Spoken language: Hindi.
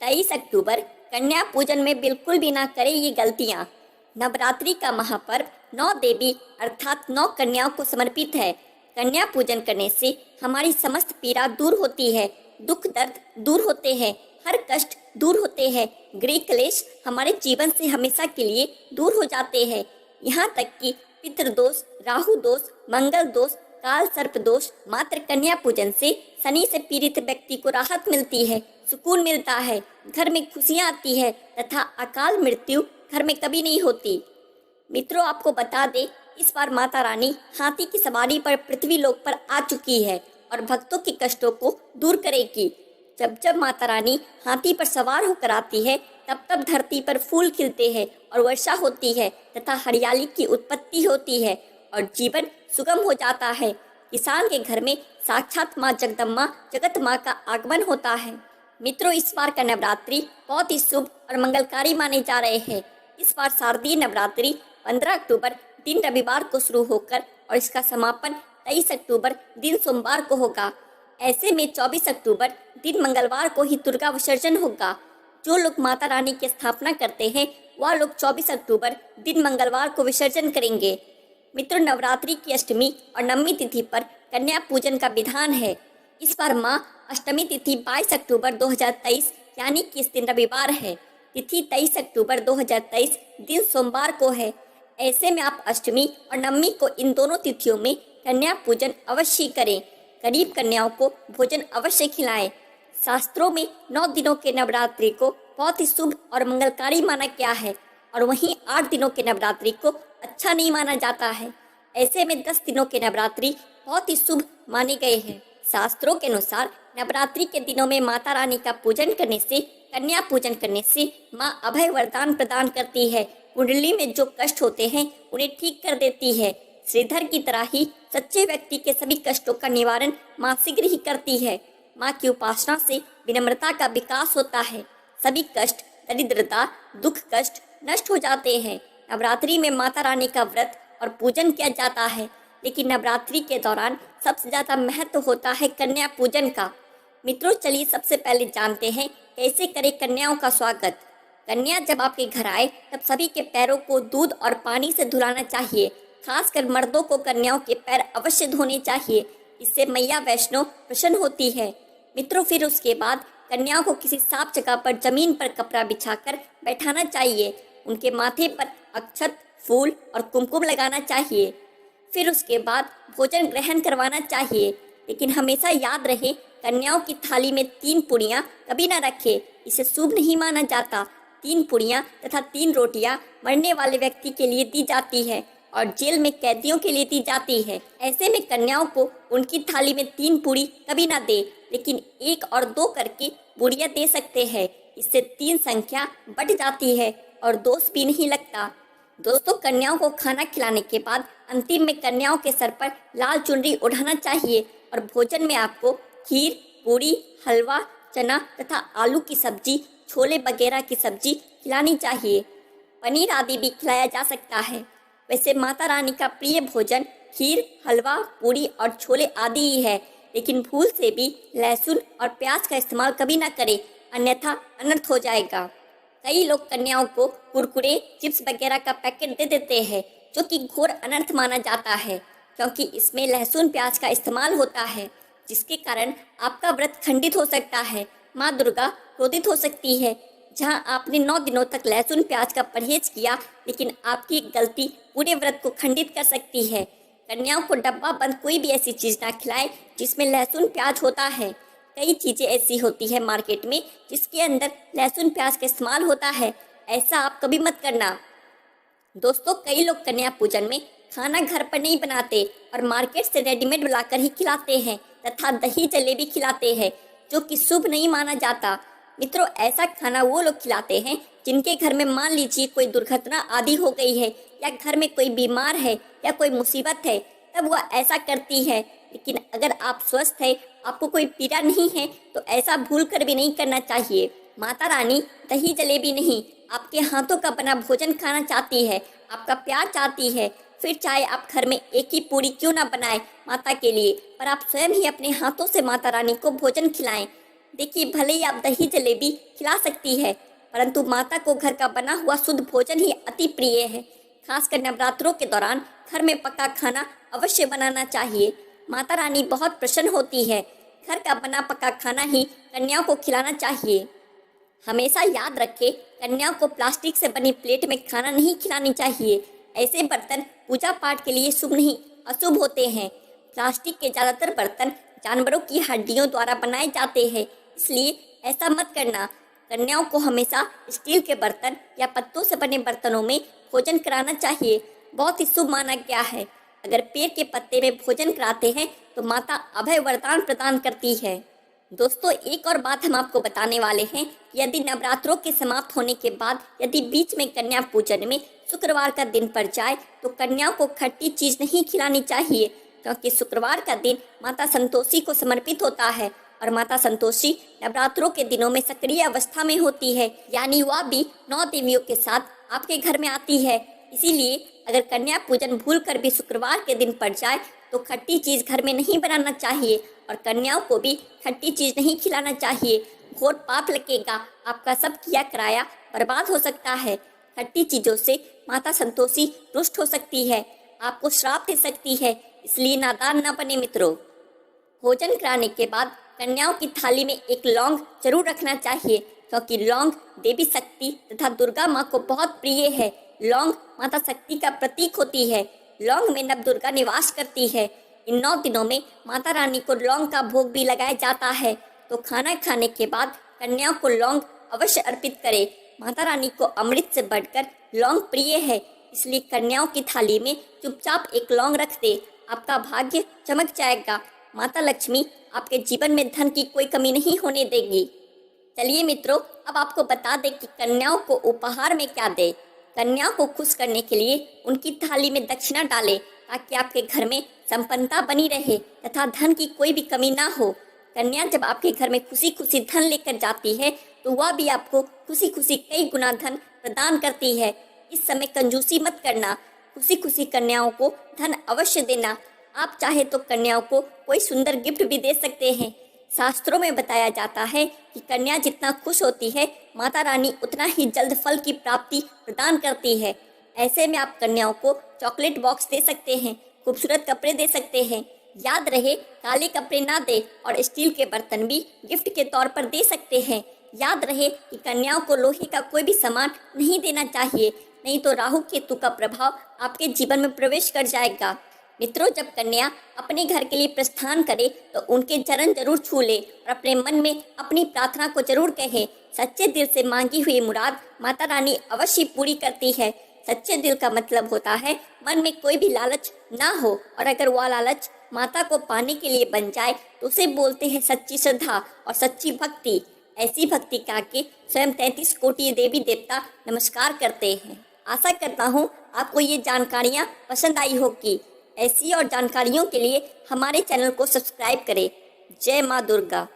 23 अक्टूबर कन्या पूजन में बिल्कुल भी ना करें ये गलतियां। नवरात्रि का महापर्व 9 देवी अर्थात 9 कन्याओं को समर्पित है। कन्या पूजन करने से हमारी समस्त पीड़ा दूर होती है, दुख दर्द दूर होते हैं, हर कष्ट दूर होते हैं, गृह क्लेश हमारे जीवन से हमेशा के लिए दूर हो जाते हैं। यहाँ तक कि पितृदोष, राहु दोष, मंगल दोष, काल सर्प दोष, मात्र कन्या पूजन से शनि से पीड़ित व्यक्ति को राहत मिलती है, सुकून मिलता है, घर में खुशियां आती है तथा अकाल मृत्यु घर में कभी नहीं होती। मित्रों, आपको बता दे, इस बार माता रानी हाथी की सवारी पर पृथ्वी लोक पर आ चुकी है और भक्तों के कष्टों को दूर करेगी। जब जब माता रानी हाथी पर सवार होकर आती है तब तब धरती पर फूल खिलते हैं और वर्षा होती है तथा हरियाली की उत्पत्ति होती है और जीवन सुगम हो जाता है। किसान के घर में साक्षात माँ जगदम्बा जगत माँ का आगमन होता है। मित्रों, इस बार का नवरात्रि बहुत ही शुभ और मंगलकारी माने जा रहे हैं। इस बार शारदीय नवरात्रि 15 अक्टूबर दिन रविवार को शुरू होकर और इसका समापन 23 अक्टूबर दिन सोमवार को होगा। ऐसे में 24 अक्टूबर दिन मंगलवार को ही दुर्गा विसर्जन होगा। जो लोग माता रानी की स्थापना करते हैं वह लोग 24 अक्टूबर दिन मंगलवार को विसर्जन करेंगे। मित्रों, नवरात्रि की अष्टमी और नवमी तिथि पर कन्या पूजन का विधान है। इस बार माँ अष्टमी तिथि 22 अक्टूबर 2023 यानी कि इस दिन रविवार है। तिथि 23 अक्टूबर 2023 दिन सोमवार को है। ऐसे में आप अष्टमी और नवमी को इन दोनों तिथियों में कन्या पूजन अवश्य करें। गरीब कन्याओं को भोजन अवश्य खिलाएं। शास्त्रों में 9 दिनों के नवरात्रि को बहुत ही शुभ और मंगलकारी माना गया है और वहीं 8 दिनों के नवरात्रि को अच्छा नहीं माना जाता है। ऐसे में 10 दिनों के नवरात्रि बहुत ही शुभ माने गए हैं। शास्त्रों के अनुसार नवरात्रि के दिनों में माता रानी का पूजन करने से, कन्या पूजन करने से माँ अभय वरदान प्रदान करती है। कुंडली में जो कष्ट होते हैं उन्हें ठीक कर देती है। श्रीधर की तरह ही सच्चे व्यक्ति के सभी कष्टों का निवारण माँ शीघ्र ही करती है। माँ की उपासना से विनम्रता का विकास होता है। सभी कष्ट, दरिद्रता, दुख कष्ट नष्ट हो जाते हैं। नवरात्रि में माता रानी का व्रत और पूजन किया जाता है, लेकिन नवरात्रि के दौरान सबसे ज्यादा महत्व होता है कन्या पूजन का। मित्रों, चलिए सबसे पहले जानते हैं कैसे करें कन्याओं का स्वागत। कन्या जब आपके घर आए तब सभी के पैरों को दूध और पानी से धुलाना चाहिए। खासकर मर्दों को कन्याओं के पैर अवश्य धोने चाहिए। इससे मैया वैष्णो प्रसन्न होती है। मित्रों, फिर उसके बाद कन्याओं को किसी साफ जगह पर जमीन पर कपड़ा बिछाकर बैठाना चाहिए। उनके माथे पर अक्षत, फूल और कुमकुम लगाना चाहिए। फिर उसके बाद भोजन ग्रहण करवाना चाहिए, लेकिन हमेशा याद रहे कन्याओं की थाली में 3 पुड़ियाँ कभी न रखें। इसे शुभ नहीं माना जाता। 3 पुड़ियाँ तथा 3 रोटियाँ मरने वाले व्यक्ति के लिए दी जाती है और जेल में कैदियों के लिए दी जाती है। ऐसे में कन्याओं को उनकी थाली में 3 पूड़ी कभी ना दे, लेकिन 1 और 2 करके पूड़ियाँ दे सकते हैं। इससे 3 संख्या बढ़ जाती है और दोष भी नहीं लगता। दोस्तों, कन्याओं को खाना खिलाने के बाद अंतिम में कन्याओं के सर पर लाल चुनरी उड़ाना चाहिए और भोजन में आपको खीर, पूरी, हलवा, चना तथा आलू की सब्जी, छोले वगैरह की सब्जी खिलानी चाहिए। पनीर आदि भी खिलाया जा सकता है। वैसे माता रानी का प्रिय भोजन खीर, हलवा, पूरी और छोले आदि ही है, लेकिन भूल से भी लहसुन और प्याज का इस्तेमाल कभी ना करें, अन्यथा अनर्थ हो जाएगा। कई लोग कन्याओं को कुरकुरे, चिप्स वगैरह का पैकेट दे देते हैं, जो कि घोर अनर्थ माना जाता है, क्योंकि इसमें लहसुन प्याज का इस्तेमाल होता है, जिसके कारण आपका व्रत खंडित हो सकता है। माँ दुर्गा क्रोधित हो सकती है। जहां आपने 9 दिनों तक लहसुन प्याज का परहेज किया, लेकिन आपकी एक गलती पूरे व्रत को खंडित कर सकती है। कन्याओं को डब्बा बंद कोई भी ऐसी चीज ना खिलाए जिसमें लहसुन प्याज होता है। कई चीजें ऐसी होती है मार्केट में जिसके अंदर लहसुन प्याज का इस्तेमाल होता है। ऐसा आप कभी मत करना। दोस्तों, कई लोग कन्या पूजन में खाना घर पर नहीं बनाते और मार्केट से रेडीमेड लाकर ही खिलाते हैं तथा दही जलेबी खिलाते हैं, जो कि शुभ नहीं माना जाता। मित्रों, ऐसा खाना वो लोग खिलाते हैं जिनके घर में मान लीजिए कोई दुर्घटना आदि हो गई है या घर में कोई बीमार है या कोई मुसीबत है, तब वह ऐसा करती है। लेकिन अगर आप स्वस्थ है, आपको कोई पीड़ा नहीं है, तो ऐसा भूल कर भी नहीं करना चाहिए। माता रानी दही जलेबी नहीं, आपके हाथों का बना भोजन खाना चाहती है, आपका प्यार चाहती है। फिर चाहे आप घर में एक ही पूरी क्यों ना बनाए माता के लिए, पर आप स्वयं ही अपने हाथों से माता रानी को भोजन खिलाएं। देखिए, भले ही आप दही जलेबी खिला सकती है, परंतु माता को घर का बना हुआ शुद्ध भोजन ही अति प्रिय है। खासकर नवरात्रों के दौरान घर में पका खाना अवश्य बनाना चाहिए। माता रानी बहुत प्रसन्न होती है। घर का बना पका खाना ही कन्याओं को खिलाना चाहिए। हमेशा याद रखें, कन्याओं को प्लास्टिक से बनी प्लेट में खाना नहीं खिलानी चाहिए। ऐसे बर्तन पूजा पाठ के लिए शुभ नहीं, अशुभ होते हैं। प्लास्टिक के ज़्यादातर बर्तन जानवरों की हड्डियों द्वारा बनाए जाते हैं, इसलिए ऐसा मत करना। कन्याओं को हमेशा स्टील के बर्तन या पत्तों से बने बर्तनों में भोजन कराना चाहिए। बहुत ही शुभ माना गया है। अगर पेड़ के पत्ते में भोजन कराते हैं तो माता अभय वरदान प्रदान करती है। दोस्तों, एक और बात हम आपको बताने वाले हैं कि यदि नवरात्रों के समाप्त होने के बाद यदि बीच में कन्या पूजन में शुक्रवार का दिन पड़ जाए तो कन्याओं को खट्टी चीज नहीं खिलानी चाहिए, क्योंकि शुक्रवार का दिन माता संतोषी को समर्पित होता है और माता संतोषी नवरात्रों के दिनों में सक्रिय अवस्था में होती है, यानी वह भी 9 देवियों के साथ आपके घर में आती है। इसीलिए अगर कन्या पूजन भूल कर भी शुक्रवार के दिन पड़ जाए तो खट्टी चीज घर में नहीं बनाना चाहिए और कन्याओं को भी खट्टी चीज नहीं खिलाना चाहिए। घोर पाप लगेगा, आपका सब किया कराया बर्बाद हो सकता है। खट्टी चीजों से माता संतोषी रुष्ट हो सकती है, आपको श्राप दे सकती है, इसलिए नादान न बने मित्रों। भोजन कराने के बाद कन्याओं की थाली में एक लौंग जरूर रखना चाहिए, क्योंकि लौंग देवी शक्ति तथा दुर्गा माँ को बहुत प्रिय है। लौंग माता शक्ति का प्रतीक होती है। लौंग में नव दुर्गा निवास करती है। इन 9 दिनों में माता रानी को लौंग का भोग भी लगाया जाता है, तो खाना खाने के बाद कन्याओं को लौंग अवश्य अर्पित करें। माता रानी को अमृत से बढ़कर लौंग प्रिय है, इसलिए कन्याओं की थाली में चुपचाप एक लौंग रख दे, आपका भाग्य चमक जाएगा। माता लक्ष्मी आपके जीवन में धन की कोई कमी नहीं होने देगी। चलिए मित्रों, अब आपको बता दें कि कन्याओं को उपहार में क्या दें। कन्याओं को खुश करने के लिए उनकी थाली में दक्षिणा डालें, ताकि आपके घर में संपन्नता बनी रहे तथा धन की कोई भी कमी ना हो। कन्या जब आपके घर में खुशी खुशी धन लेकर जाती है तो वह भी आपको खुशी खुशी कई गुना धन प्रदान करती है। इस समय कंजूसी मत करना, खुशी खुशी कन्याओं को धन अवश्य देना। आप चाहे तो कन्याओं को कोई सुंदर गिफ्ट भी दे सकते हैं। शास्त्रों में बताया जाता है कि कन्या जितना खुश होती है, माता रानी उतना ही जल्द फल की प्राप्ति प्रदान करती है। ऐसे में आप कन्याओं को चॉकलेट बॉक्स दे सकते हैं, खूबसूरत कपड़े दे सकते हैं। याद रहे, काले कपड़े ना दे और स्टील के बर्तन भी गिफ्ट के तौर पर दे सकते हैं। याद रहे कि कन्याओं को लोहे का कोई भी सामान नहीं देना चाहिए, नहीं तो राहु केतु का प्रभाव आपके जीवन में प्रवेश कर जाएगा। मित्रों, जब कन्या अपने घर के लिए प्रस्थान करे तो उनके चरण जरूर छू ले और अपने मन में अपनी प्रार्थना को जरूर कहे। सच्चे दिल से मांगी हुई मुराद माता रानी अवश्य पूरी करती है। सच्चे दिल का मतलब होता है मन में कोई भी लालच ना हो, और अगर वह लालच माता को पाने के लिए बन जाए तो उसे बोलते हैं सच्ची श्रद्धा और सच्ची भक्ति। ऐसी भक्ति का के स्वयं 33 कोटि देवी देवता नमस्कार करते हैं। आशा करता हूँ आपको ये जानकारियाँ पसंद आई होगी। ऐसी और जानकारियों के लिए हमारे चैनल को सब्सक्राइब करें। जय माँ दुर्गा।